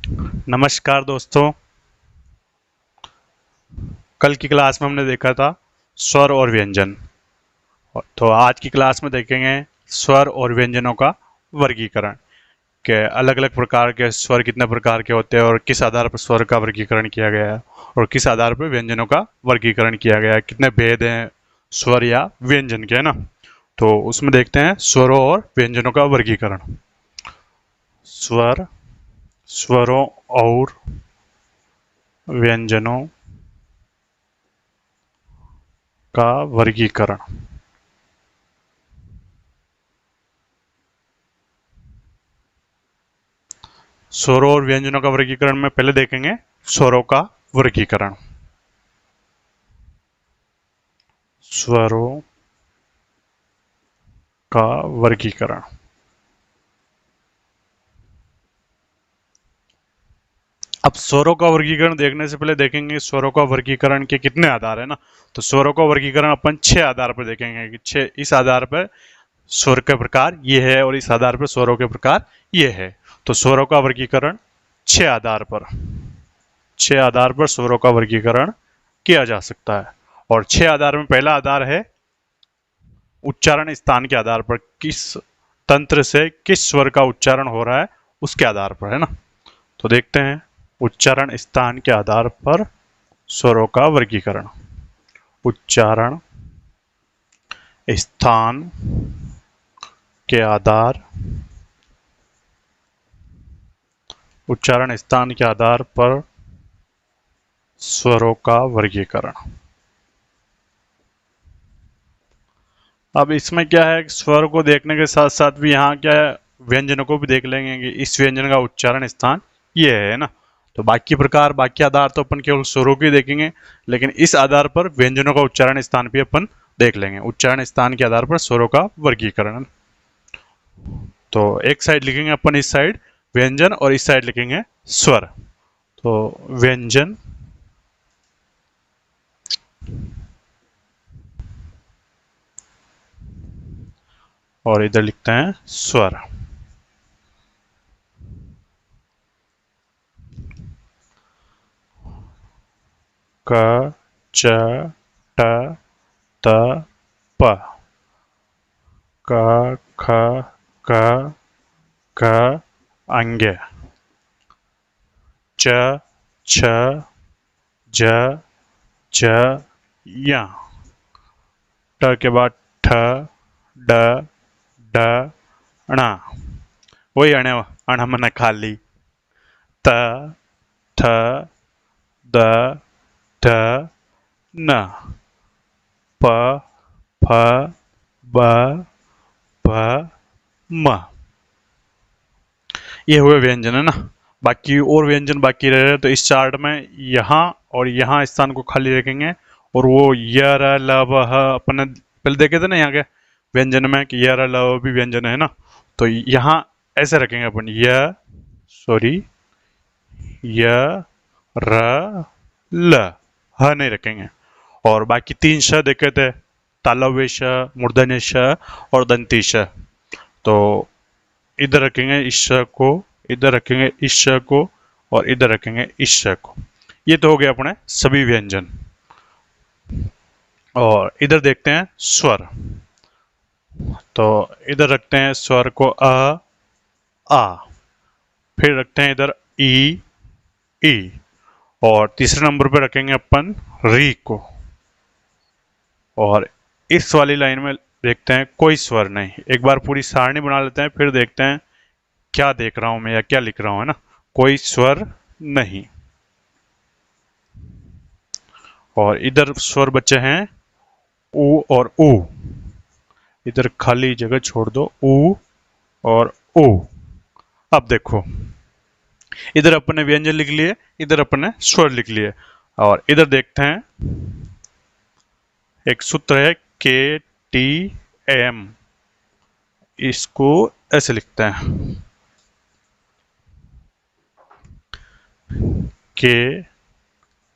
नमस्कार दोस्तों। कल की क्लास में हमने देखा था स्वर और व्यंजन। तो आज की क्लास में देखेंगे स्वर और व्यंजनों का वर्गीकरण के अलग अलग प्रकार के स्वर कितने प्रकार के होते हैं और किस आधार पर स्वर का वर्गीकरण किया गया है और किस आधार पर व्यंजनों का वर्गीकरण किया गया है, कितने भेद हैं स्वर या व्यंजन के, है ना। तो उसमें देखते हैं स्वरों और व्यंजनों का वर्गीकरण। स्वर, स्वरों और व्यंजनों का वर्गीकरण। स्वरों और व्यंजनों का वर्गीकरण में पहले देखेंगे स्वरों का वर्गीकरण। स्वरों का वर्गीकरण। अब स्वरों का वर्गीकरण देखने से पहले देखेंगे स्वरों का वर्गीकरण के कितने आधार है ना। तो स्वरों का वर्गीकरण अपन 6 आधार पर देखेंगे कि 6 इस आधार पर स्वर के प्रकार ये है और इस आधार पर स्वरों के प्रकार ये है। तो स्वरों का वर्गीकरण 6 आधार पर 6 आधार पर स्वरों का वर्गीकरण किया जा सकता है। और 6 आधार में पहला आधार है उच्चारण स्थान के आधार पर, किस तंत्र से किस स्वर का उच्चारण हो रहा है उसके आधार पर, है ना। तो देखते हैं उच्चारण स्थान के आधार पर स्वरों का वर्गीकरण। उच्चारण स्थान के आधार उच्चारण स्थान के आधार पर स्वरों का वर्गीकरण। अब इसमें क्या है, स्वर को देखने के साथ साथ भी यहाँ क्या है, व्यंजनों को भी देख लेंगे कि इस व्यंजन का उच्चारण स्थान ये है ना। तो बाकी प्रकार बाकी आधार तो अपन केवल स्वरों के देखेंगे, लेकिन इस आधार पर व्यंजनों का उच्चारण स्थान भी अपन देख लेंगे। उच्चारण स्थान के आधार पर स्वरों का वर्गीकरण। तो एक साइड लिखेंगे अपन, इस साइड व्यंजन और इस साइड लिखेंगे स्वर। तो व्यंजन और इधर लिखते हैं स्वर। क च ट त प। क ख ग घ अंग्य। च छ ज ज य। ट के बाद ठ ड ढ ण। वही अण अण मन खाली। त थ द ध न। प फ ब भ म। ये हुए व्यंजन, है ना। बाकी और व्यंजन बाकी रह रहे, तो इस चार्ट में यहाँ और यहाँ स्थान को खाली रखेंगे। और वो य र ल व ह अपने पहले देखे थे ना यहाँ के व्यंजन में कि य र ल व भी व्यंजन है ना। तो यहाँ ऐसे रखेंगे अपन, य सॉरी य र ल, ह नहीं रखेंगे। और बाकी 3 श देखे थे, तालव्य श, मूर्धन्य श और दंती श। तो इधर रखेंगे इस श को, इधर रखेंगे इस श को और इधर रखेंगे इस श को। ये तो हो गए अपने सभी व्यंजन। और इधर देखते हैं स्वर। तो इधर रखते हैं स्वर को आ। फिर रखते हैं इधर ई। और तीसरे नंबर पे रखेंगे अपन री को। और इस वाली लाइन में देखते हैं कोई स्वर नहीं। एक बार पूरी सारणी बना लेते हैं, फिर देखते हैं क्या देख रहा हूं मैं या क्या लिख रहा हूं, है ना। कोई स्वर नहीं। और इधर स्वर बचे हैं ऊ और ऊ। इधर खाली जगह छोड़ दो, ऊ और ऊ। अब देखो, इधर अपन ने व्यंजन लिख लिए, इधर अपन ने स्वर लिख लिए। और इधर देखते हैं एक सूत्र है के टी एम। इसको ऐसे लिखते हैं, के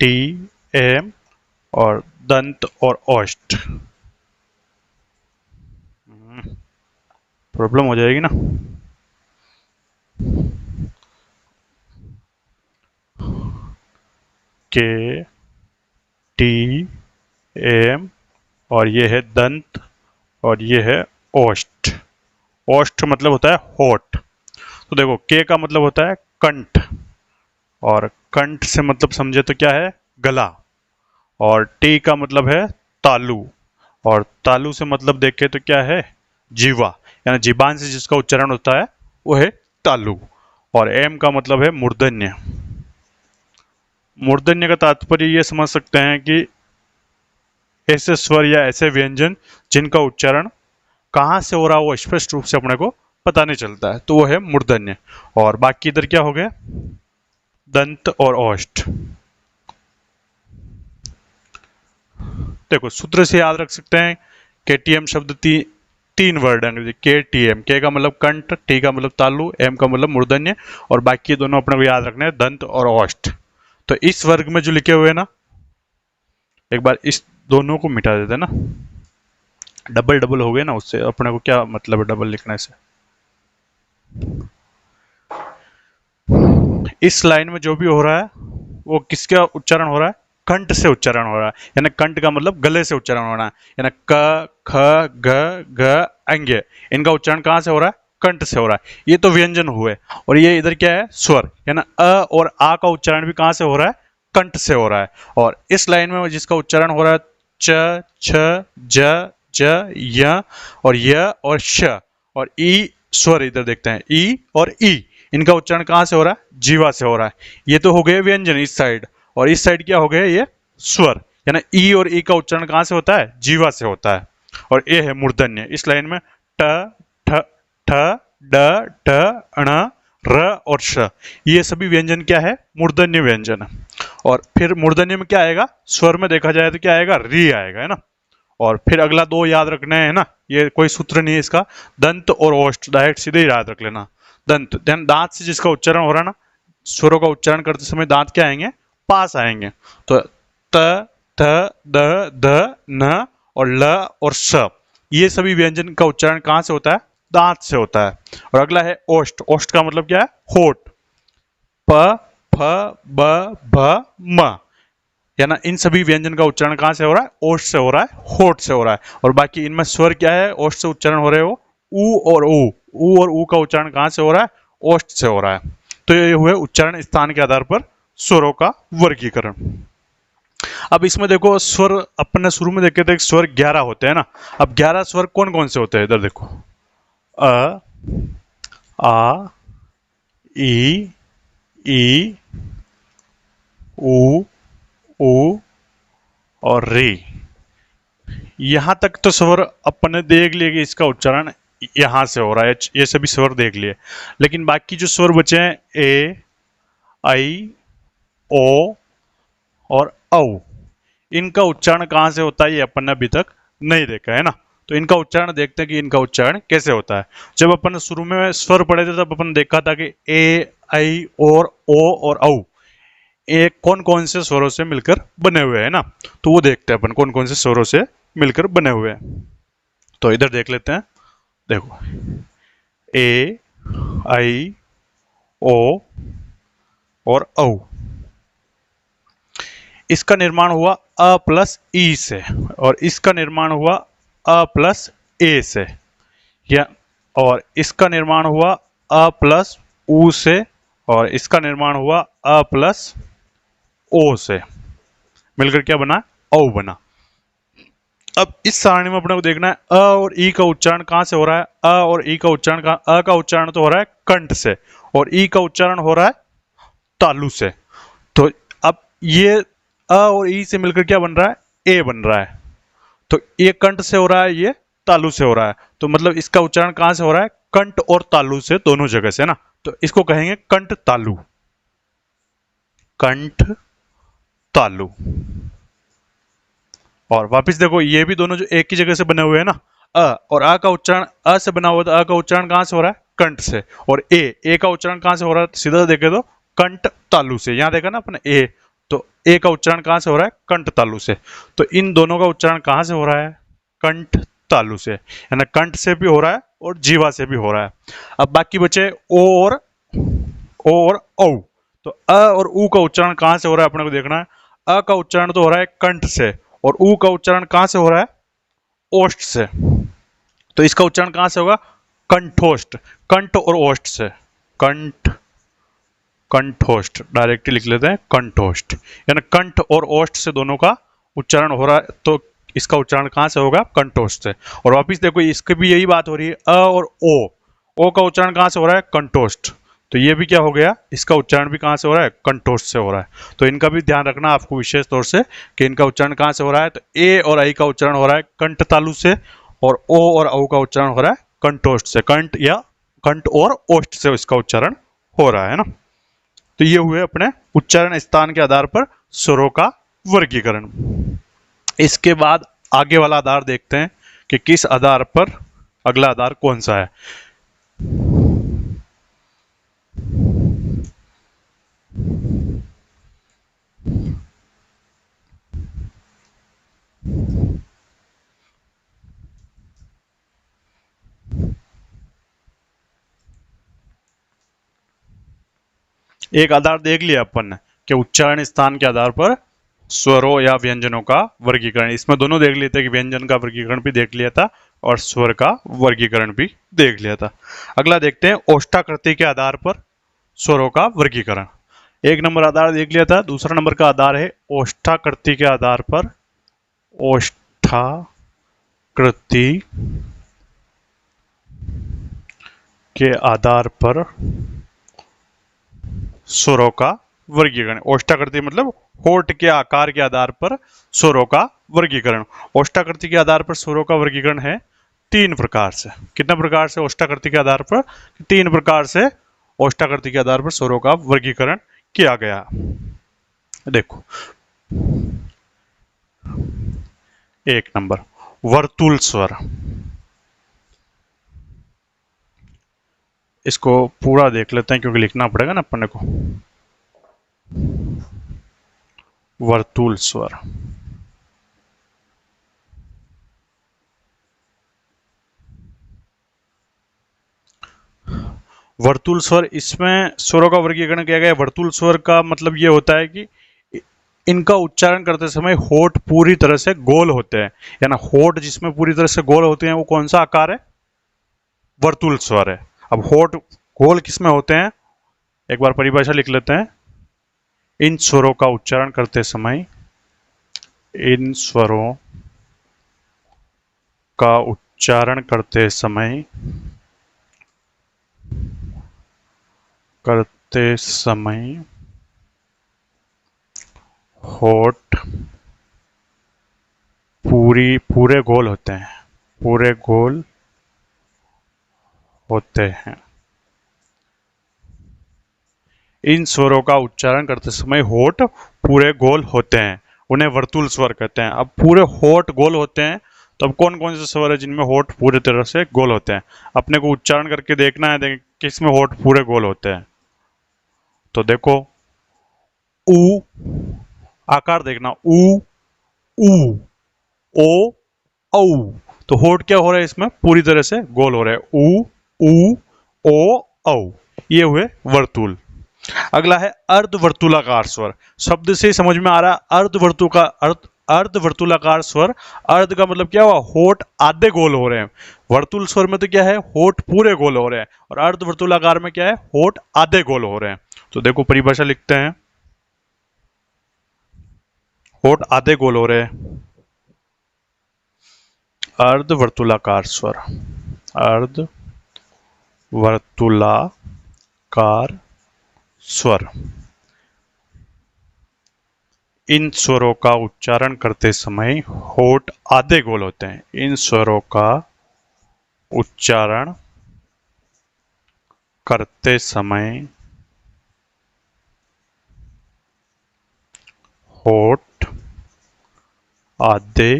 टी एम और दंत और ओष्ठ। प्रॉब्लम हो जाएगी ना। के टी एम, और ये है दंत, और ये है ओष्ठ। ओष्ठ मतलब होता है होठ। तो देखो के का मतलब होता है कंठ, और कंठ से मतलब समझे तो क्या है, गला। और टी का मतलब है तालु, और तालु से मतलब देखे तो क्या है, जीवा, यानी जीवान से जिसका उच्चारण होता है वो है तालु। और एम का मतलब है मूर्धन्य। मूर्धन्य का तात्पर्य ये समझ सकते हैं कि ऐसे स्वर या ऐसे व्यंजन जिनका उच्चारण कहाँ से हो रहा है वो स्पष्ट रूप से अपने को पता नहीं चलता है, तो वो है मूर्धन्य। और बाकी इधर क्या हो गया, दंत और ओष्ठ। देखो सूत्र से याद रख सकते हैं, केटीएम शब्द तीन वर्ड है, केटीएम, के का मतलब कंठ, टी का मतलब तालु, एम का मतलब मूर्धन्य, और बाकी दोनों अपने को याद रखने हैं, दंत और ओष्ठ। तो इस वर्ग में जो लिखे हुए हैं ना, एक बार इस दोनों को मिटा देते हैं ना, डबल डबल हो गए ना, उससे अपने को क्या मतलब है डबल लिखने से। इस लाइन में जो भी हो रहा है वो किसका उच्चारण हो रहा है, कंठ से उच्चारण हो रहा है, यानी कंठ का मतलब गले से उच्चारण हो रहा है, यानी क ख ग घ अंग्य, इनका उच्चारण कहाँ से हो रहा है, कंठ से हो रहा है। ये तो व्यंजन हुए, और ये इधर क्या है, स्वर, यानी अ और आ का उच्चारण भी कहाँ से हो रहा है, कंठ से हो रहा है। और इस लाइन में जिसका उच्चारण हो रहा है च छ ज ज य और य और श और ई स्वर, इधर देखते हैं ई और ई, इनका उच्चारण कहाँ से हो रहा है, जीवा से हो रहा है। ये तो हो गए व्यंजन इस साइड, और इस साइड क्या हो गया, ये स्वर, यानी ई और ई का उच्चारण कहाँ से होता है, जीवा से होता है। और ये है मूर्धन्य, इस लाइन में ट ठ ठ ड ढ ण र और श, ये सभी व्यंजन क्या है, मूर्धन्य व्यंजन है। और फिर मूर्धन्य में क्या आएगा, स्वर में देखा जाए तो क्या आएगा, री आएगा, है ना। और फिर अगला दो याद रखने हैं ना, ये कोई सूत्र नहीं है इसका, दंत और ओष्ठ, डायरेक्ट सीधे ही याद रख लेना। दंत, ध्यान, दांत से जिसका उच्चारण हो रहा है ना, स्वरों का उच्चारण करते समय दांत क्या आएंगे, पास आएंगे। तो त थ द ध न और ल और स, ये सभी व्यंजन का उच्चारण कहाँ से होता है, दांत से होता है। और अगला है ओष्ठ, ओष्ठ का मतलब क्या है, होठ, प फ ब भ म, यानी इन सभी व्यंजन का उच्चारण कहाँ से हो रहा है, ओष्ठ से हो रहा है, होठ से हो रहा है। और बाकी इनमें स्वर क्या है, ओष्ठ से उच्चारण हो रहे हो, ऊ और ऊ का उच्चारण कहाँ से हो रहा है, ओष्ठ से हो रहा है। तो ये हुए उच्चारण स्थान के आधार पर स्वरों का वर्गीकरण। अब इसमें देखो स्वर अपने शुरू में देखे थे स्वर 11 होते हैं ना। अब 11 स्वर कौन कौन से होते हैं, इधर देखो, अ आ ई ई ऊ ऊ और रे। यहां तक तो स्वर अपने देख लिए कि इसका उच्चारण यहां से हो रहा है, ये सभी स्वर देख लिए। लेकिन बाकी जो स्वर बचे हैं, ए आई ओ और औ, इनका उच्चारण कहां से होता है ये अपन ने अभी तक नहीं देखा है ना। तो इनका उच्चारण देखते हैं कि इनका उच्चारण कैसे होता है। जब अपन शुरू में स्वर पढ़े थे तब अपन देखा था कि ए आई और ओ और औ, एक कौन कौन से स्वरों से मिलकर बने हुए हैं ना। तो वो देखते हैं अपन कौन कौन से स्वरों से मिलकर बने हुए हैं। तो इधर देख लेते हैं, देखो, ए आई ओ और औ, इसका निर्माण हुआ अ प्लस ई से, और इसका निर्माण हुआ अ प्लस ए से, या और इसका निर्माण हुआ अ प्लस ऊ से, और इसका निर्माण हुआ अ प्लस ओ से, मिलकर क्या बना, औ बना। अब इस सारणी में अपने को देखना है अ और ई का उच्चारण कहां से हो रहा है, अ और ई का उच्चारण का, अ का उच्चारण तो हो रहा है कंठ से, और ई का उच्चारण हो रहा है तालु से। तो अब ये अ और ई से मिलकर क्या बन रहा है, ए बन रहा है। तो ये कंठ से हो रहा है, ये तालु से हो रहा है, तो मतलब इसका उच्चारण कहां से हो रहा है, कंठ और तालु से, दोनों जगह से ना। तो इसको कहेंगे कंठ तालु, कंठ तालु। और वापस देखो ये भी दोनों जो एक ही जगह से बने हुए हैं ना, अ और आ का उच्चारण अ से बना हुआ, तो अ का उच्चारण कहां से हो रहा है, कंठ से। और ए का उच्चारण कहां से हो रहा है, सीधा देखे तो कंठ तालु से। यहां देखा ना अपने ए, तो ए का उच्चारण कहां से हो रहा है, कंठ तालु से। तो इन दोनों का उच्चारण कहां से हो रहा है, कंठ तालु से, यानी कंठ से भी हो रहा है और जीवा से भी हो रहा है। अब बाकी बचे ओ और औ। तो अ और ऊ का उच्चारण कहां से हो रहा है अपने को देखना है, अ का उच्चारण तो हो रहा है कंठ से, और ऊ का उच्चारण कहां से हो रहा है? ओष्ठ से। तो इसका उच्चारण कहां से होगा? कंठोष्ठ, कंठ और ओष्ठ से। कंठ, कंठोष्ठ डायरेक्टली लिख लेते हैं कंठोष्ठ, यानी कंठ और ओष्ठ से दोनों का उच्चारण हो रहा है, तो इसका उच्चारण कहां से होगा? कंठोष्ठ से। और वापिस देखो इसकी भी यही बात हो रही है, अ और ओ का उच्चारण कहां से हो रहा है? कंठोष्ठ। तो ये भी क्या हो गया? इसका उच्चारण भी कहां से हो रहा है? कंठोष्ठ से हो रहा है। तो इनका भी ध्यान रखना आपको विशेष तौर से कि इनका उच्चारण कहां से हो रहा है। तो ए और आई का उच्चारण हो रहा है कंठ तालु से, और ओ और औ का उच्चारण हो रहा है कंठोष्ठ से। कंठ या कंठ और ओष्ठ से इसका उच्चारण हो रहा है ना। तो ये हुए अपने उच्चारण स्थान के आधार पर स्वरों का वर्गीकरण। इसके बाद आगे वाला आधार देखते हैं कि किस आधार पर अगला आधार कौन सा है। एक आधार देख लिया अपन ने कि उच्चारण स्थान के आधार पर स्वरों या व्यंजनों का वर्गीकरण। इसमें दोनों देख लिए थे कि व्यंजन का वर्गीकरण भी देख लिया था और स्वर का वर्गीकरण भी देख लिया था। अगला देखते हैं ओष्ठाकृति के आधार पर स्वरों का वर्गीकरण। एक नंबर आधार देख लिया था, दूसरा नंबर का आधार है ओष्ठाकृति के आधार पर। ओष्ठाकृति के आधार पर स्वरों का वर्गीकरण। ओष्ठाकृति मतलब होठ के आकार के आधार पर स्वरों का वर्गीकरण। ओष्ठाकृति के आधार पर स्वरों का वर्गीकरण है 3 प्रकार से। कितने प्रकार से? ओष्ठाकृति के आधार पर 3 प्रकार से ओष्ठाकृति के आधार पर स्वरों का वर्गीकरण किया गया। देखो, 1 नंबर वर्तुल स्वर। इसको पूरा देख लेते हैं क्योंकि लिखना पड़ेगा ना अपने को। वर्तुल स्वर, वर्तुल स्वर, इसमें स्वरों का वर्गीकरण किया गया। वर्तुल स्वर का मतलब ये होता है कि इनका उच्चारण करते समय होठ पूरी तरह से गोल होते हैं, यानी होठ जिसमें पूरी तरह से गोल होते हैं वो कौन सा आकार है? वर्तुल स्वर है। अब होठ गोल किस में होते हैं? एक बार परिभाषा लिख लेते हैं। इन स्वरों का उच्चारण करते समय, इन स्वरों का उच्चारण करते समय होठ पूरे गोल होते हैं, पूरे गोल होते हैं। इन स्वरों का उच्चारण करते समय होठ पूरे गोल होते हैं, उन्हें वर्तुल स्वर कहते हैं। अब पूरे होठ गोल होते हैं, तो अब कौन कौन से स्वर है जिनमें होठ पूरे तरह से गोल होते हैं? अपने को उच्चारण करके देखना है किस में होठ पूरे गोल होते हैं। तो देखो, ऊ आकार देखना, ऊ, ऊ, ओ, औ। तो होठ क्या हो रहा है इसमें? पूरी तरह से गोल हो रहा है। ऊ, ऊ, ओ, औ। ये हुए वर्तुल। अगला है अर्धवर्तुलाकार स्वर। शब्द से समझ में आ रहा है अर्धवर्तुलाकार स्वर। अर्ध का मतलब क्या हुआ? होठ आधे गोल हो रहे हैं। वर्तुल स्वर में तो क्या है? होठ पूरे गोल हो रहे हैं। और अर्धवर्तुलाकार में क्या है? होठ आधे गोल हो रहे हैं। तो देखो परिभाषा लिखते हैं। होठ आधे गोल हो रहे हैं। अर्धवर्तुलाकार स्वर, अर्धवर्तुलाकार स्वर। इन स्वरों का उच्चारण करते समय होठ आधे गोल होते हैं। इन स्वरों का उच्चारण करते समय होठ आधे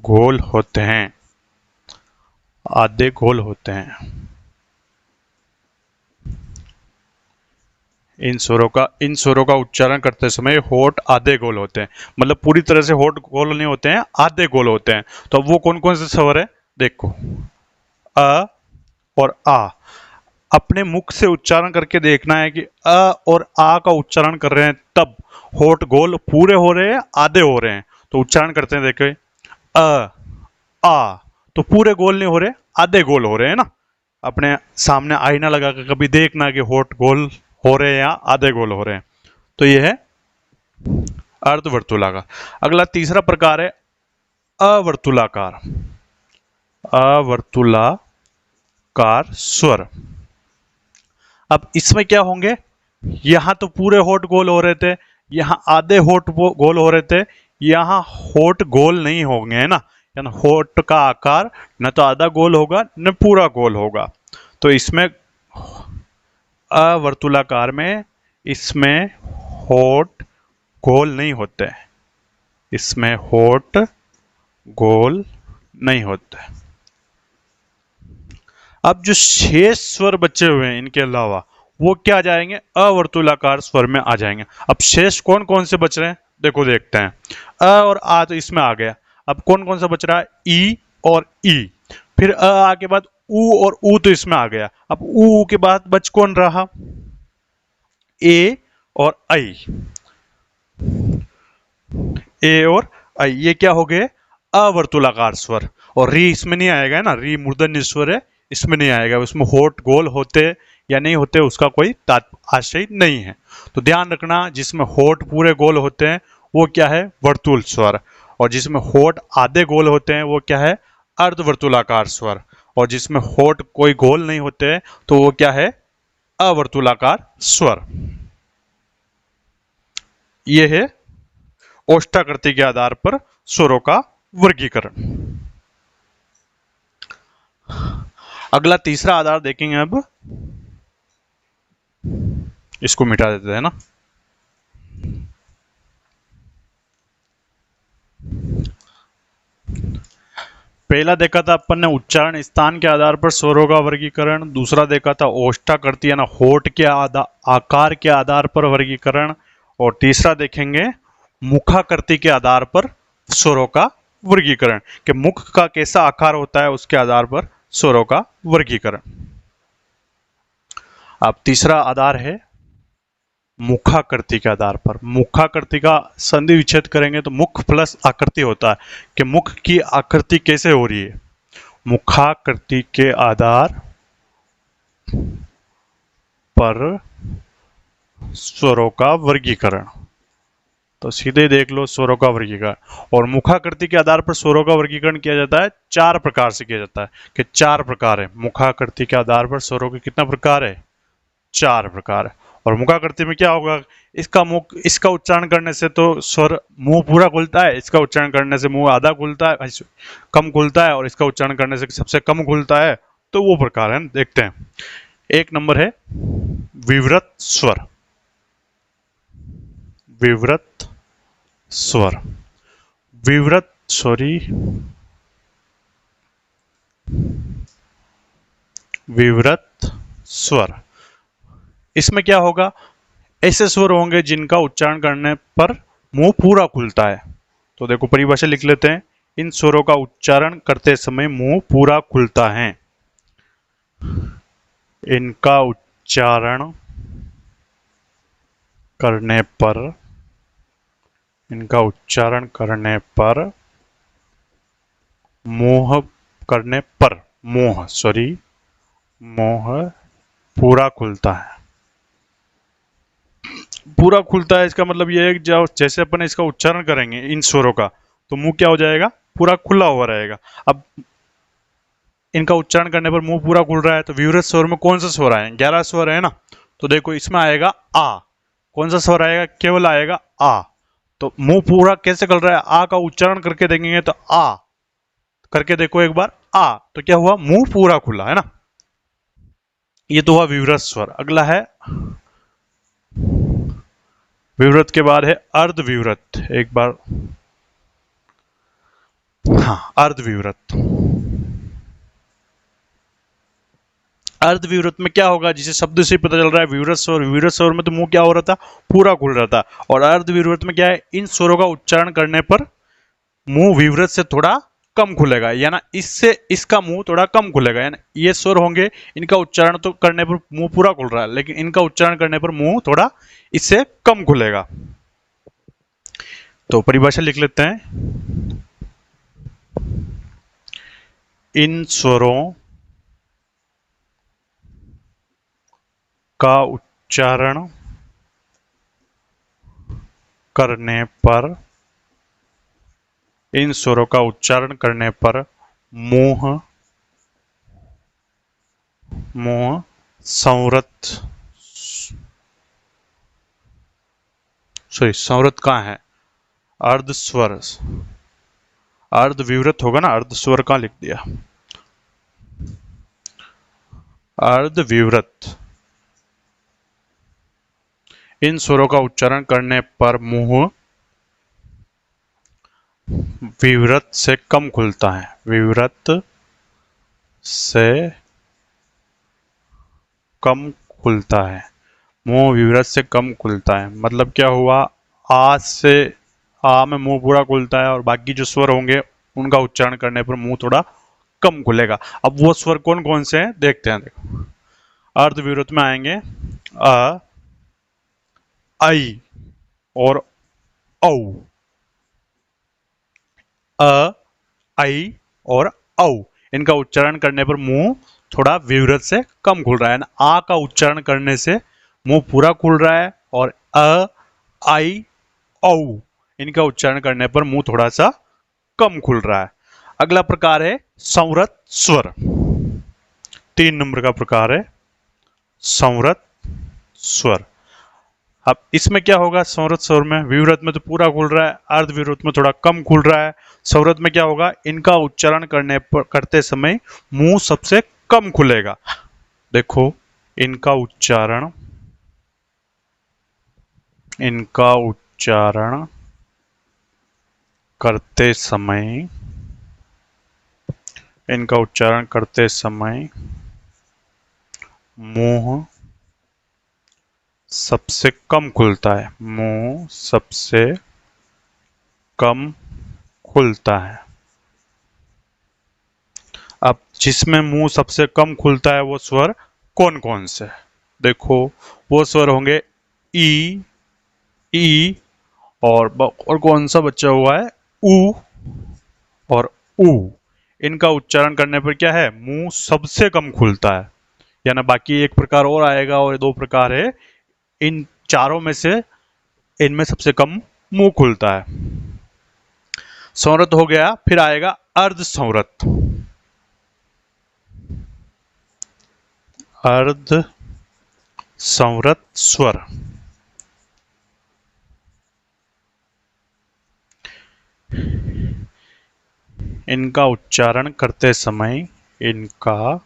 गोल होते हैं, आधे गोल होते हैं। इन स्वरों का उच्चारण करते समय होठ आधे गोल होते हैं, मतलब पूरी तरह से होठ गोल नहीं होते हैं, आधे गोल होते हैं। तो अब वो कौन कौन से स्वर है? देखो, अ और आ। अपने मुख से उच्चारण करके देखना है कि अ और आ का उच्चारण कर रहे हैं तब होठ गोल पूरे हो रहे हैं आधे हो रहे हैं। तो उच्चारण करते हैं, देखे अ आ, तो पूरे गोल नहीं हो रहे, आधे गोल हो रहे हैं ना। अपने सामने आईना लगा कर कभी देखना कि होठ गोल हो रहे हैं या आधे गोल हो रहे हैं। तो ये है अर्धवर्तुलाकार। अगला तीसरा प्रकार है अवर्तुलाकार। अवर्तुलाकार स्वर। अब इसमें क्या होंगे, यहां तो पूरे होठ गोल हो रहे थे, यहां आधे होठ गोल हो रहे थे, यहां होठ गोल नहीं होंगे, है ना। यानी होठ का आकार न तो आधा गोल होगा न पूरा गोल होगा। तो इसमें अवर्तुलाकार में इसमें होठ गोल नहीं होते, इसमें होठ गोल नहीं होते। अब जो शेष स्वर बचे हुए हैं इनके अलावा वो क्या आ जाएंगे, अवर्तुलाकार स्वर में आ जाएंगे। अब शेष कौन कौन से बच रहे हैं, देखो देखते हैं। अ और आ तो इसमें आ गया। अब कौन कौन सा बच रहा है, ई और ई। फिर आ के बाद ऊ और ऊ तो इसमें आ गया। अब ऊ के बाद बच कौन रहा, ए और आई। ए और आई ये क्या हो गए, अवर्तुलाकार स्वर। और री इसमें नहीं आएगा ना, री मूर्धन्य स्वर है, इसमें नहीं आएगा। उसमें होठ गोल होते या नहीं होते उसका कोई आशय नहीं है। तो ध्यान रखना, जिसमें होठ पूरे गोल होते हैं वो क्या है, वर्तुल स्वर। और जिसमें होठ आधे गोल होते हैं वो क्या है, अर्धवर्तुलाकार स्वर। और जिसमें होठ कोई गोल नहीं होते हैं तो वो क्या है, अवर्तुलाकार स्वर। ये है ओष्ठाकृति के आधार पर स्वरों का वर्गीकरण। अगला तीसरा आधार देखेंगे। अब इसको मिटा देते हैं ना। पहला देखा था अपन ने उच्चारण स्थान के आधार पर स्वरों का वर्गीकरण, दूसरा देखा था ओष्ठाकृति यानी होठ के आकार के आधार पर वर्गीकरण, और तीसरा देखेंगे मुखाकृति के आधार पर स्वरों का वर्गीकरण, कि मुख का कैसा आकार होता है उसके आधार पर स्वरों का वर्गीकरण। अब तीसरा आधार है मुखाकृति के आधार पर। मुखाकृति का संधि विच्छेद करेंगे तो मुख प्लस आकृति होता है, कि मुख की आकृति कैसे हो रही है। मुखाकृति के आधार पर स्वरों का वर्गीकरण, तो सीधे देख लो स्वरों का वर्गीकरण। और मुखाकृति के आधार पर स्वरों का वर्गीकरण किया जाता है, 4 प्रकार से किया जाता है। कि 4 प्रकार है मुखाकृति के आधार पर स्वरों के, कितना प्रकार है, 4 प्रकार है। और मुखाकृति में क्या होगा, इसका मुख, इसका उच्चारण करने से तो स्वर मुंह पूरा खुलता है, इसका उच्चारण करने से मुंह आधा खुलता है, कम खुलता है, और इसका उच्चारण करने से सबसे कम खुलता है। तो वो प्रकार है, देखते हैं। एक नंबर है विवृत स्वर। विवृत स्वर, विवृत विवृत स्वर। इसमें क्या होगा, ऐसे स्वर होंगे जिनका उच्चारण करने पर मुंह पूरा खुलता है। तो देखो परिभाषा लिख लेते हैं, इन स्वरों का उच्चारण करते समय मुंह पूरा खुलता है। इनका उच्चारण करने पर, इनका उच्चारण करने पर मुंह पूरा खुलता है। पूरा खुलता है इसका मतलब यह है कि जब जैसे अपन इसका उच्चारण करेंगे इन स्वरों का, तो मुंह क्या हो जाएगा, पूरा खुला हुआ रहेगा। अब इनका उच्चारण करने पर मुंह पूरा खुल रहा है, तो विवृत स्वर में कौन सा स्वर आए, 11 स्वर है ना। तो देखो इसमें आएगा आ, कौन सा स्वर आएगा, केवल आएगा आ। तो मुंह पूरा कैसे खुल रहा है, आ का उच्चारण करके देखेंगे तो आ करके देखो एक बार, आ, तो क्या हुआ, मुंह पूरा खुला है ना। ये तो हुआ विवृत स्वर। अगला है विवृत के बाद है अर्धविवृत। एक बार, हाँ, अर्धविवृत। अर्धविवृत में क्या होगा, जिसे शब्द से पता चल रहा है विवृत स्वर। विवृत स्वर में तो मुंह क्या हो रहा था, पूरा खुल रहा था। और अर्धविवृत में क्या है, इन स्वरों का उच्चारण करने पर मुंह विवृत से थोड़ा कम खुलेगा, यानी इससे इसका मुंह थोड़ा कम खुलेगा। यानी ये स्वर होंगे, इनका उच्चारण तो करने पर मुंह पूरा खुल रहा है, लेकिन इनका उच्चारण करने पर मुंह थोड़ा इससे कम खुलेगा। तो परिभाषा लिख लेते हैं। इन स्वरों का उच्चारण करने पर, इन स्वरों का उच्चारण करने पर मुंह संवृत, सॉरी संवृत कहाँ है, अर्ध स्वर, अर्ध विवृत होगा ना, अर्ध स्वर कहाँ लिख दिया, अर्ध विवृत। इन स्वरों का उच्चारण करने पर मुंह विवृत से कम खुलता है, विवृत से कम खुलता है, मुंह विवृत से कम खुलता है। मतलब क्या हुआ, आ से आ में मुंह पूरा खुलता है और बाकी जो स्वर होंगे उनका उच्चारण करने पर मुंह थोड़ा कम खुलेगा। अब वो स्वर कौन कौन से हैं देखते हैं। देखो अर्ध विवृत में आएंगे अ, आई और औ, अ, आई और औ, इनका उच्चारण करने पर मुंह थोड़ा विवृत से कम खुल रहा है। आ का उच्चारण करने से मुंह पूरा खुल रहा है और अ, आई, औ इनका उच्चारण करने पर मुंह थोड़ा सा कम खुल रहा है। अगला प्रकार है संवृत स्वर। 3 नंबर का प्रकार है संवृत स्वर। अब इसमें क्या होगा, संवृत स्वर में विवृत में तो पूरा खुल रहा है, अर्ध विवृत में थोड़ा कम खुल रहा है। संवृत में क्या होगा, इनका उच्चारण करते समय मुंह सबसे कम खुलेगा। देखो इनका उच्चारण करते समय, इनका उच्चारण करते समय मुंह सबसे कम खुलता है, मुंह सबसे कम खुलता है। अब जिसमें मुंह सबसे कम खुलता है वो स्वर कौन कौन से, देखो वो स्वर होंगे ई और कौन सा बचा हुआ है ऊ और ऊ। इनका उच्चारण करने पर क्या है, मुंह सबसे कम खुलता है। यानी बाकी एक प्रकार और आएगा और 2 प्रकार है, इन चारों में से इनमें सबसे कम मुंह खुलता है। संवृत हो गया, फिर आएगा अर्ध संवृत। अर्ध संवृत स्वर। इनका उच्चारण करते समय, इनका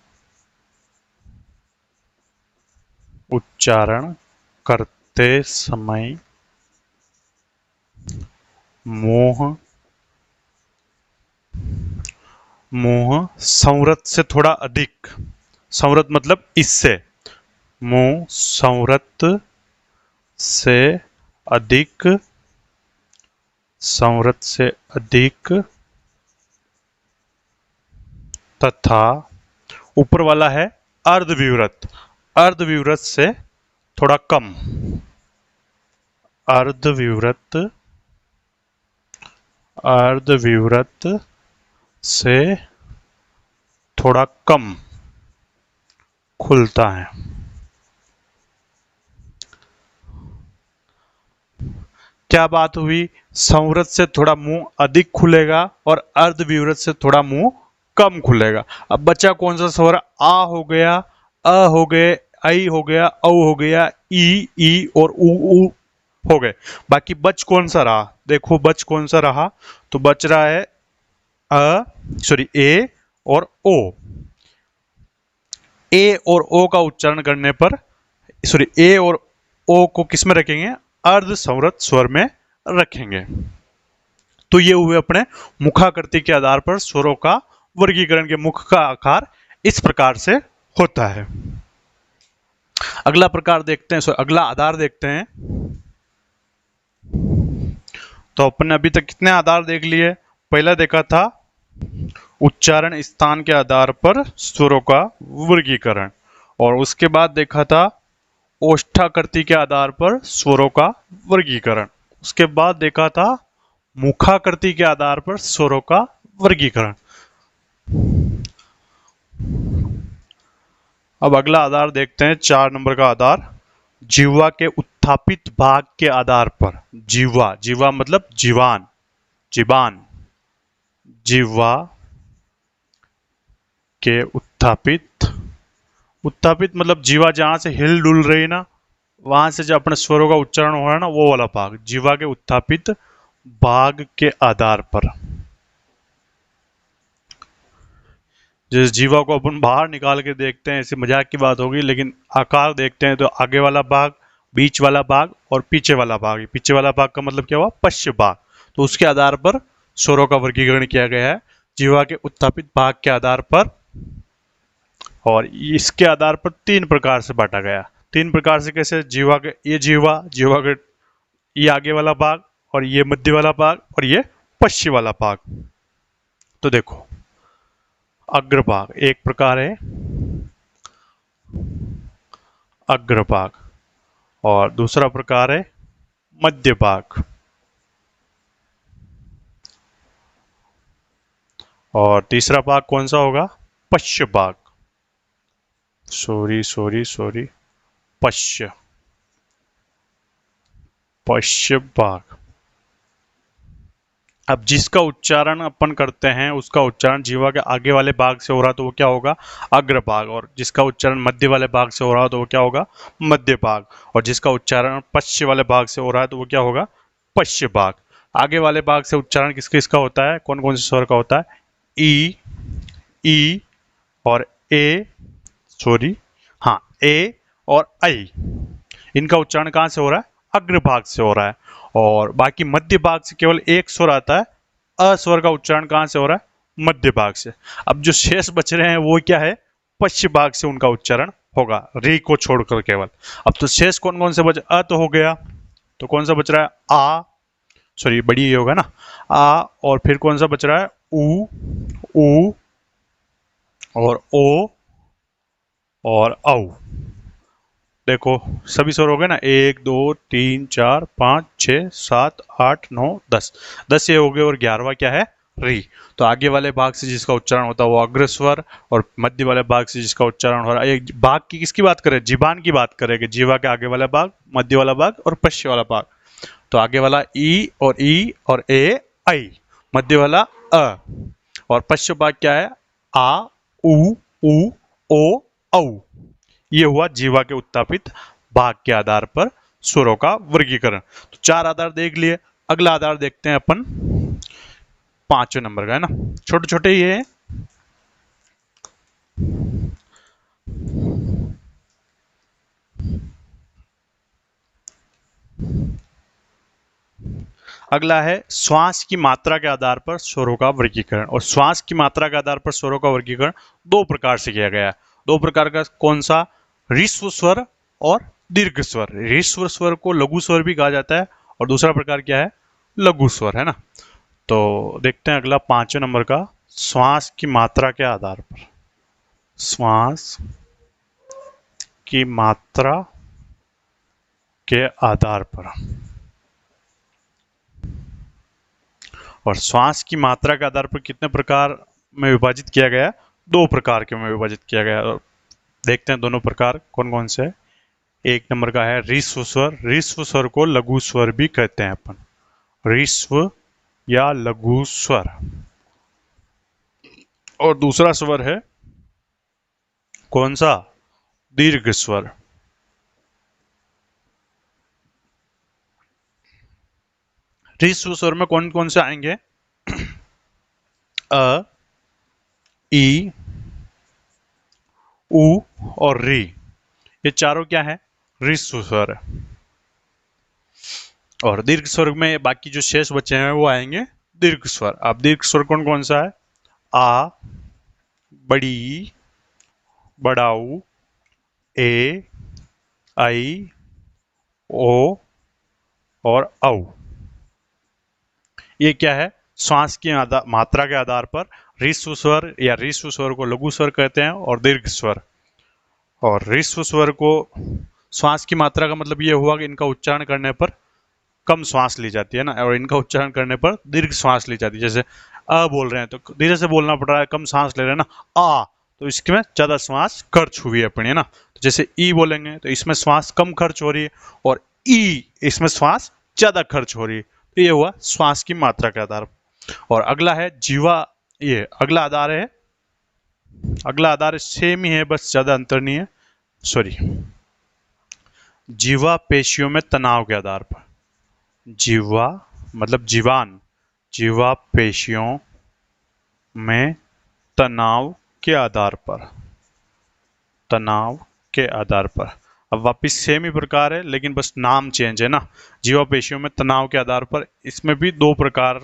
उच्चारण करते समय मुंह संवृत से थोड़ा अधिक, संवृत मतलब इससे, मुंह संवृत से अधिक, संवृत से अधिक तथा ऊपर वाला है अर्धविवृत, अर्धविवृत से थोड़ा कम, अर्धविवृत, अर्धविवृत से थोड़ा कम खुलता है। क्या बात हुई, संवृत से थोड़ा मुंह अधिक खुलेगा और अर्धविवृत से थोड़ा मुंह कम खुलेगा। अब बचा कौन सा स्वर, आ हो गया, अ हो गए, आई हो गया, औ हो गया, ई और ऊ हो गए। बाकी बच कौन सा रहा, देखो बच कौन सा रहा, तो बच रहा है ए और ओ। ए और ओ का उच्चारण करने पर, ए और ओ को किस में रखेंगे, अर्ध संवृत स्वर में रखेंगे। तो ये हुए अपने मुखाकृति के आधार पर स्वरों का वर्गीकरण, के मुख का आकार इस प्रकार से होता है। अगला प्रकार देखते हैं, अगला आधार देखते हैं। तो अपने अभी तक कितने आधार देख लिए, पहला देखा था उच्चारण स्थान के आधार पर स्वरों का वर्गीकरण। और उसके बाद देखा था ओष्ठाकृति के आधार पर स्वरों का वर्गीकरण। उसके बाद देखा था मुखाकृति के आधार पर स्वरों का वर्गीकरण। अब अगला आधार देखते हैं, 4 नंबर का आधार, जिह्वा के उत्थापित भाग के आधार पर। जिह्वा, जिह्वा मतलब जीवान, जीवान, जिह्वा के उत्थापित, उत्थापित मतलब जीवा जहां से हिल डुल रही ना, वहां से जो अपने स्वरों का उच्चारण हो रहा है ना, वो वाला भाग, जीवा के उत्थापित भाग के आधार पर। जिस जीवा को अपन बाहर निकाल के देखते हैं, ऐसी मजाक की बात होगी, लेकिन आकार देखते हैं तो आगे वाला भाग, बीच वाला भाग और पीछे वाला भाग। पीछे वाला भाग का मतलब क्या हुआ, पश्च भाग। तो उसके आधार पर स्वरों का वर्गीकरण किया गया है, जीवा के उत्थापित भाग के आधार पर। और इसके आधार पर 3 प्रकार से बांटा गया। 3 प्रकार से कैसे, जीवा के, ये जीवा, जीवा के ये आगे वाला भाग, और ये मध्य वाला भाग, और ये पश्चिम वाला भाग। तो देखो, अग्रभाग एक प्रकार है, अग्रभाग, और दूसरा प्रकार है मध्य भाग, और तीसरा भाग कौन सा होगा, पश्च भाग। सॉरी सॉरी सॉरी, पश्च, पश्च भाग। अब जिसका उच्चारण अपन करते हैं उसका उच्चारण जीवा के आगे वाले भाग से हो रहा तो वो क्या होगा, अग्र भाग। और जिसका उच्चारण मध्य वाले भाग से हो रहा तो वो क्या होगा, मध्य भाग। और जिसका उच्चारण पश्चिम वाले भाग से हो रहा है तो वो क्या होगा, पश्चिम भाग। आगे वाले भाग से उच्चारण किस किसका होता है, कौन कौन से स्वर का होता है, ई, ई और ए, सॉरी, हाँ, ए और आई। इनका उच्चारण कहां से हो रहा है, अग्रभाग से हो रहा है। और बाकी मध्य भाग से केवल एक स्वर आता है, अ स्वर का उच्चारण कहां से हो रहा है, मध्य भाग से। अब जो शेष बच रहे हैं वो क्या है, पश्चिम भाग से उनका उच्चारण होगा, री को छोड़कर केवल। अब तो शेष कौन कौन से बच, अ तो हो गया, तो कौन सा बच रहा है, आ, सॉरी बड़ी ये होगा ना, आ, और फिर कौन सा बच रहा है, ऊ, ऊ और ओ और औ। देखो सभी स्वर हो गए ना, 1 2 3 4 5 6 7 8 9 10, 10 ये हो गए, और 11वां क्या है, री। तो आगे वाले भाग से जिसका उच्चारण होता है वो अग्र स्वर, और मध्य वाले भाग से जिसका उच्चारण हो रहा है, एक भाग की किसकी बात करें, जीवान की बात करेंगे, जीवा के आगे वाला भाग, मध्य वाला भाग और पश्चिम वाला भाग। तो आगे वाला ई और ए, आई, मध्य वाला अ, और पश्चिम भाग क्या है, आ, उ, ओ, औ। ये हुआ जीवा के उत्तापित भाग के आधार पर स्वरों का वर्गीकरण। तो 4 आधार देख लिए। अगला आधार देखते हैं अपन, 5वें नंबर का है ना, छोटे छोटे ये है। अगला है श्वास की मात्रा के आधार पर स्वरों का वर्गीकरण। और श्वास की मात्रा के आधार पर स्वरों का वर्गीकरण 2 प्रकार से किया गया है। 2 प्रकार का कौन सा, ह्रस्व स्वर और दीर्घ स्वर। ह्रस्व स्वर को लघु स्वर भी कहा जाता है, और दूसरा प्रकार क्या है, लघु स्वर, है ना। तो देखते हैं अगला 5वें नंबर का, श्वास की मात्रा के आधार पर, श्वास की मात्रा के आधार पर। और श्वास की मात्रा के आधार पर कितने प्रकार में विभाजित किया गया, 2 प्रकार के में विभाजित किया गया। और देखते हैं दोनों प्रकार कौन कौन से। 1 नंबर का है ह्रस्व स्वर। ह्रस्व स्वर को लघु स्वर भी कहते हैं अपन, ह्रस्व या लघु स्वर। और दूसरा स्वर है कौन सा, दीर्घ स्वर। ह्रस्व स्वर में कौन कौन से आएंगे, अ, ई, उ और री। ये चारों क्या है, ह्रस्व स्वर है। और दीर्घ स्वर में बाकी जो शेष बचे हैं वो आएंगे दीर्घ स्वर। अब दीर्घ स्वर कौन कौन सा है, आ, बड़ी, बड़ाऊ, ए, आई, ओ और औ। ये क्या है, श्वास की मात्रा के आधार पर ह्रस्व स्वर या ह्रस्व स्वर को लघु स्वर कहते हैं और दीर्घ स्वर। और ह्रस्व स्वर को श्वास की मात्रा का मतलब ये हुआ कि इनका उच्चारण करने पर कम श्वास ली जाती है ना, और इनका उच्चारण करने पर दीर्घ श्वास ली जाती है। जैसे अ बोल रहे हैं तो धीरे से बोलना पड़ रहा है, कम सांस ले रहे हैं ना, आ, तो इसमें ज्यादा श्वास खर्च हुई है अपनी, है ना। तो जैसे ई बोलेंगे तो इसमें श्वास कम खर्च हो रही है, और ई इसमें श्वास ज्यादा खर्च हो रही है। तो ये हुआ श्वास की मात्रा के आधार पर। और अगला है जीवा, ये अगला आधार है सेम ही है, बस ज्यादा अंतर नहीं है, सॉरी, जीवा पेशियों में तनाव के आधार पर। जीवा मतलब जीवान, जीवा पेशियों में तनाव के आधार पर, तनाव के आधार पर। अब वापिस सेम ही प्रकार है, लेकिन बस नाम चेंज है ना। जीवा पेशियों में तनाव के आधार पर, इसमें भी दो प्रकार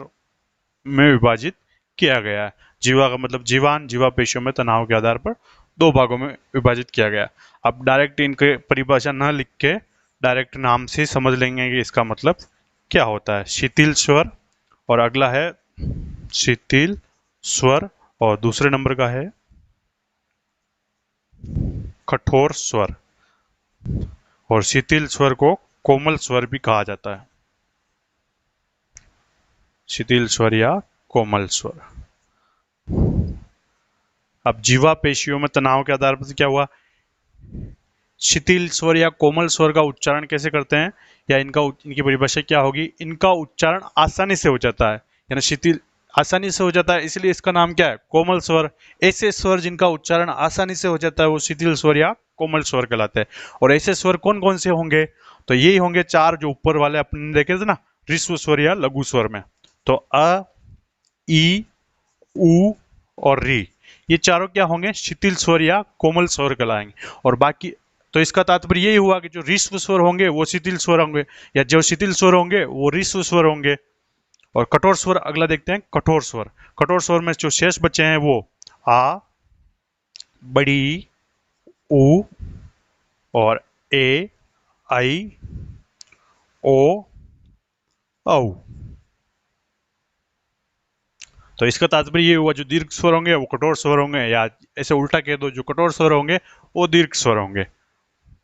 में विभाजित किया गया है। जीवा का मतलब जीवान, जीवा पेशियों में तनाव के आधार पर दो भागों में विभाजित किया गया। अब डायरेक्ट इनके परिभाषा न लिख के डायरेक्ट नाम से समझ लेंगे कि इसका मतलब क्या होता है। शिथिल स्वर, और अगला है शिथिल स्वर, और दूसरे नंबर का है कठोर स्वर। और शिथिल स्वर को कोमल स्वर भी कहा जाता है, शिथिल स्वर या कोमल स्वर। अब जीवा पेशियों में तनाव के आधार पर क्या हुआ, शिथिल स्वर या कोमल स्वर का उच्चारण कैसे करते हैं, या इनकी परिभाषा क्या होगी। इनका उच्चारण आसानी से हो जाता है, यानी शिथिल आसानी से हो जाता है, इसलिए इसका नाम क्या है, कोमल स्वर। ऐसे स्वर जिनका उच्चारण आसानी से हो जाता है वो शिथिल स्वर या कोमल स्वर कहलाते हैं। और ऐसे स्वर कौन कौन से होंगे, तो यही होंगे चार जो ऊपर वाले अपने देखे थे ना, ह्रस्व स्वर या लघु स्वर में। तो अ, ई, उ और री, ये चारों क्या होंगे, शिथिल स्वर या कोमल स्वर कहलाएंगे। और बाकी, तो इसका तात्पर्य यही हुआ कि जो ह्रस्व स्वर होंगे वो शिथिल स्वर होंगे, या जो शिथिल स्वर होंगे वो ह्रस्व स्वर होंगे। और कठोर स्वर अगला देखते हैं, कठोर स्वर। कठोर स्वर में जो शेष बचे हैं वो आ, बड़ी, उ और ए, आई, ओ, औ। तो इसका तात्पर्य ये हुआ जो दीर्घ स्वर होंगे वो कठोर स्वर होंगे, या ऐसे उल्टा कह दो जो कठोर स्वर होंगे वो दीर्घ स्वर होंगे।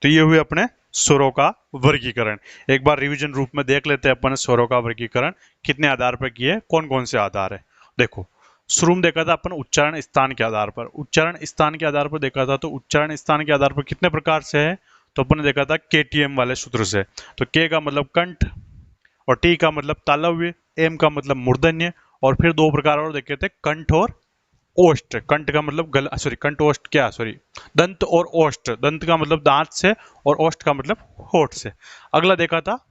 तो ये हुए अपने स्वरों का वर्गीकरण। एक बार रिवीजन रूप में देख लेते हैं अपन स्वरों का वर्गीकरण कितने आधार पर किए, कौन कौन से आधार है। देखो, शुरू में देखा था अपन उच्चारण स्थान के आधार पर। उच्चारण स्थान के आधार पर देखा था, तो उच्चारण स्थान के आधार पर कितने प्रकार से है, तो अपन ने देखा था KTM वाले सूत्र से। तो के का मतलब कंठ, और टी का मतलब तालव्य, एम का मतलब मूर्धन्य, और फिर दो प्रकार और देखे थे, कंठ और ओष्ठ। कंठ का मतलब गला, सॉरी कंठ ओष्ठ क्या, सॉरी दंत और ओष्ठ। दंत का मतलब दांत से, और ओष्ठ का मतलब होठ से। अगला देखा था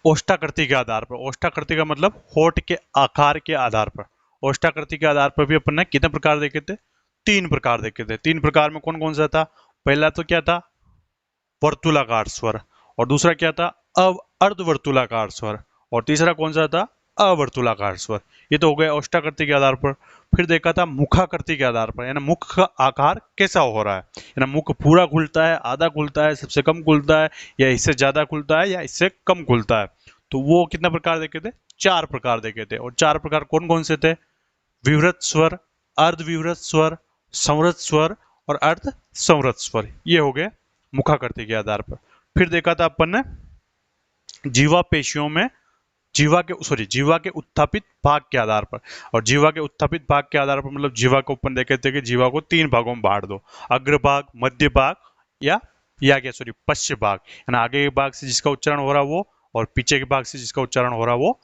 ओष्ठाकृति के आधार पर। ओष्ठाकृति का मतलब होठ के आकार के आधार पर। ओष्ठाकृति के आधार पर भी अपन ने कितने प्रकार देखे थे, तीन प्रकार देखे थे। तीन प्रकार में कौन कौन सा था, पहला तो क्या था, वर्तुलाकार स्वर, और दूसरा क्या था, अर्धवर्तुलाकार स्वर, और तीसरा कौन सा था, अवर्तुलाकार स्वर। ये तो हो गया ओष्ठाकृति के आधार पर। फिर देखा था मुखाकृति के आधार पर, यानी मुख का आकार कैसा हो रहा है, यानी मुख पूरा खुलता है, आधा खुलता है, सबसे कम खुलता है, या इससे ज्यादा खुलता है, या इससे कम खुलता है। तो वो कितने प्रकार देखे थे, चार प्रकार देखे थे। और चार प्रकार कौन कौन से थे, विवृत स्वर, अर्धविवृत स्वर, संवृत स्वर और अर्ध संवृत स्वर। ये हो गए मुखाकृति के आधार पर। फिर देखा था अपन ने जीवा पेशियों में जीवा के उत्थापित भाग के आधार पर। और जीवा के उत्थापित भाग के आधार पर मतलब जीवा को अपन देखे थे कि जीवा को तीन भागों में बांट दो, अग्र भाग, मध्य भाग या क्या, सॉरी पश्चिम भाग, यानी आगे के भाग से जिसका उच्चारण हो रहा वो, और पीछे के भाग से जिसका उच्चारण हो रहा वो।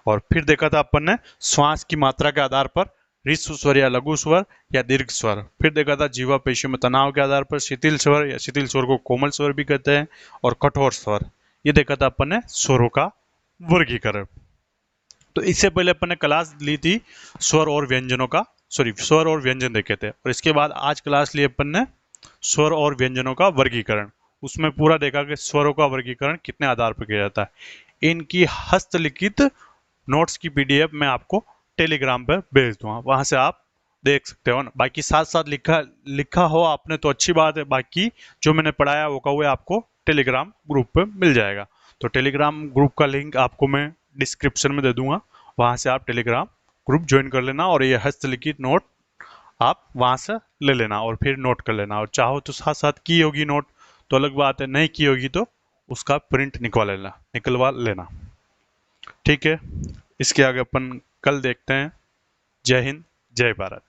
और फिर देखा था अपन ने श्वास की मात्रा के आधार पर ह्रस्व स्वर या लघु स्वर या दीर्घ स्वर। फिर देखा था जीवा पेशियों में तनाव के आधार पर शिथिल स्वर, या शिथिल स्वर को कोमल स्वर भी कहते हैं, और कठोर स्वर। ये देखा था अपन ने स्वरों का वर्गीकरण। तो इससे पहले अपन ने क्लास ली थी स्वर और व्यंजनों का, सॉरी स्वर और व्यंजन देखे थे, और इसके बाद आज क्लास ली अपन ने स्वर और व्यंजनों का वर्गीकरण। उसमें पूरा देखा कि स्वरों का वर्गीकरण कितने आधार पर किया जाता है। इनकी हस्तलिखित नोट्स की PDF मैं आपको टेलीग्राम पर भेज दूंगा, वहां से आप देख सकते हो ना। बाकी साथ साथ लिखा हो आपने तो अच्छी बात है, बाकी जो मैंने पढ़ाया वो का हुआ आपको टेलीग्राम ग्रुप पे मिल जाएगा। तो टेलीग्राम ग्रुप का लिंक आपको मैं डिस्क्रिप्शन में दे दूंगा, वहां से आप टेलीग्राम ग्रुप ज्वाइन कर लेना और ये हस्तलिखित नोट आप वहां से ले लेना और फिर नोट कर लेना। और चाहो तो साथ साथ की होगी नोट तो अलग बात है, नहीं की होगी तो उसका प्रिंट निकलवा लेना। ठीक है, इसके आगे अपन कल देखते हैं। जय हिंद, जय भारत।